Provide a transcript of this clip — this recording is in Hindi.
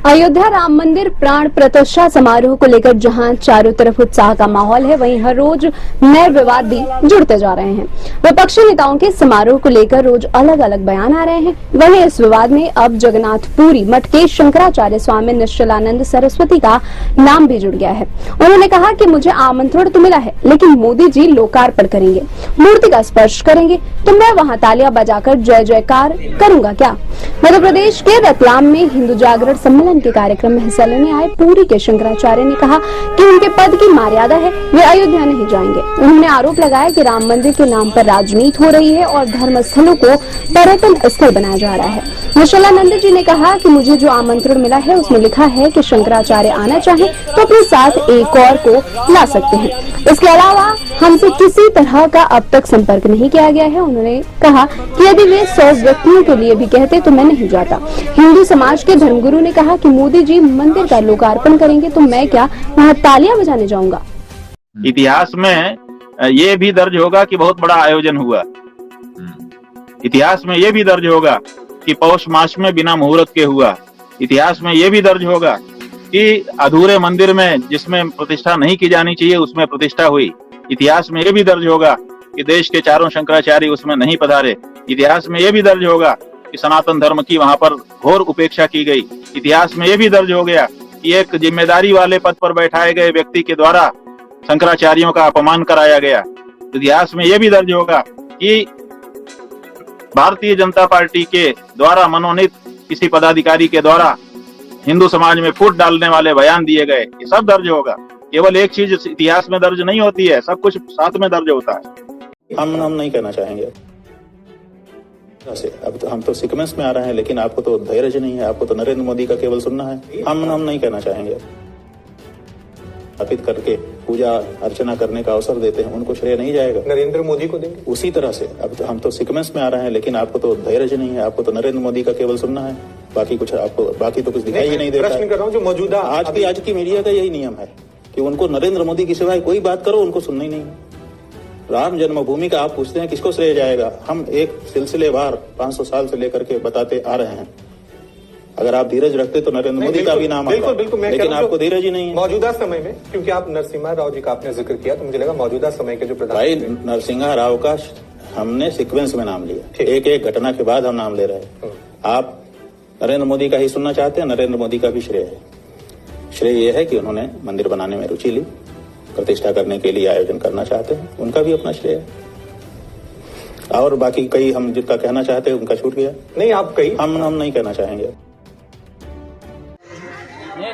अयोध्या राम मंदिर प्राण प्रतिष्ठा समारोह को लेकर जहां चारों तरफ उत्साह का माहौल है, वहीं हर रोज नए विवाद भी जुड़ते जा रहे हैं। विपक्षी नेताओं के समारोह को लेकर रोज अलग अलग बयान आ रहे हैं। वहीं इस विवाद में अब जगन्नाथपुरी मठ के शंकराचार्य स्वामी निश्चलानंद सरस्वती का नाम भी जुड़ गया है। उन्होंने कहा कि मुझे आमंत्रण तो मिला है, लेकिन मोदी जी लोकार्पण करेंगे, मूर्ति का स्पर्श करेंगे तो मैं वहां तालियां बजाकर जय जयकार करूंगा क्या। मध्य प्रदेश के रतलाम में हिंदू जागरण सम्मेलन के कार्यक्रम में हिस्सा लेने आए पुरी के शंकराचार्य ने कहा कि उनके पद की मर्यादा है, वे अयोध्या नहीं जाएंगे। उन्होंने आरोप लगाया कि राम मंदिर के नाम पर राजनीति हो रही है और धर्म स्थलों को पर्यटन स्थल बनाया जा रहा है। निश्चलानंद जी ने कहा कि मुझे जो आमंत्रण मिला है उसमें लिखा है कि शंकराचार्य आना चाहे तो अपने साथ एक और को ला सकते हैं। इसके अलावा हमसे किसी तरह का अब तक संपर्क नहीं किया गया है। उन्होंने कहा कि यदि वे 100 व्यक्तियों के लिए भी कहते तो मैं नहीं जाता। हिंदू समाज के धर्मगुरु ने कहा कि मोदी जी मंदिर का लोकार्पण करेंगे तो मैं क्या वहां तालियां बजाने जाऊंगा। इतिहास में ये भी दर्ज होगा कि बहुत बड़ा आयोजन हुआ। इतिहास में ये भी दर्ज होगा कि पौष मास में बिना मुहूर्त के हुआ। इतिहास में ये भी दर्ज होगा कि अधूरे मंदिर में जिसमें प्रतिष्ठा नहीं की जानी चाहिए उसमें प्रतिष्ठा हुई। इतिहास में ये भी दर्ज होगा कि देश के चारों शंकराचार्य उसमें नहीं पधारे। इतिहास में ये भी दर्ज होगा कि सनातन धर्म की वहां पर घोर उपेक्षा की गई। इतिहास में ये भी दर्ज हो गया कि एक जिम्मेदारी वाले पद पर बैठाए गए व्यक्ति के द्वारा शंकराचार्यों का अपमान कराया गया। इतिहास में ये भी दर्ज होगा कि भारतीय जनता पार्टी के द्वारा मनोनीत किसी पदाधिकारी के द्वारा हिंदू समाज में फूट डालने वाले बयान दिए गए। ये सब दर्ज होगा। केवल एक चीज इतिहास में दर्ज नहीं होती है, सब कुछ साथ में दर्ज होता है। हम नहीं कहना चाहेंगे। अब तो हम तो सीक्वेंस में आ रहे हैं, लेकिन आपको तो धैर्य नहीं है। आपको तो नरेंद्र मोदी का केवल सुनना है। हम नहीं कहना चाहेंगे। स्थापित करके पूजा अर्चना करने का अवसर देते हैं, उनको श्रेय नहीं जाएगा, नरेंद्र मोदी को देंगे। उसी तरह से अब तो हम तो सीक्वेंस में आ रहे हैं, लेकिन आपको तो धैर्य नहीं है। आपको तो नरेंद्र मोदी का केवल सुनना है, बाकी कुछ आपको बाकी तो कुछ दिखाई ही नहीं देता। प्रश्न कर रहा हूं जो मौजूदा आज की मीडिया का यही नियम है कि उनको नरेंद्र मोदी की सिवाय कोई बात करो उनको सुनना ही नहीं। राम जन्मभूमि का आप पूछते हैं किसको श्रेय जाएगा। हम एक सिलसिलेवार 500 साल से लेकर के बताते आ रहे हैं। अगर आप धीरज रखते तो नरेंद्र मोदी का भी नाम आता, बिल्कुल, लेकिन आपको धीरज ही नहीं है। मौजूदा समय में, क्योंकि आप नरसिम्हा राव जी का आपने जिक्र किया, तो मुझे लगा मौजूदा समय के जो भाई नरसिम्हा राव का हमने सीक्वेंस में नाम लिया, एक एक घटना के बाद हम नाम ले रहे हैं। आप नरेंद्र मोदी का ही सुनना चाहते हैं, नरेंद्र मोदी का भी श्रेय है। श्रेय यह है कि उन्होंने मंदिर बनाने में रुचि ली, प्रतिष्ठा करने के लिए आयोजन करना चाहते हैं, उनका भी अपना श्रेय है। और बाकी कई हम जिनका कहना चाहते हैं उनका छूट गया। नहीं, आप कई हम नहीं कहना चाहेंगे। जय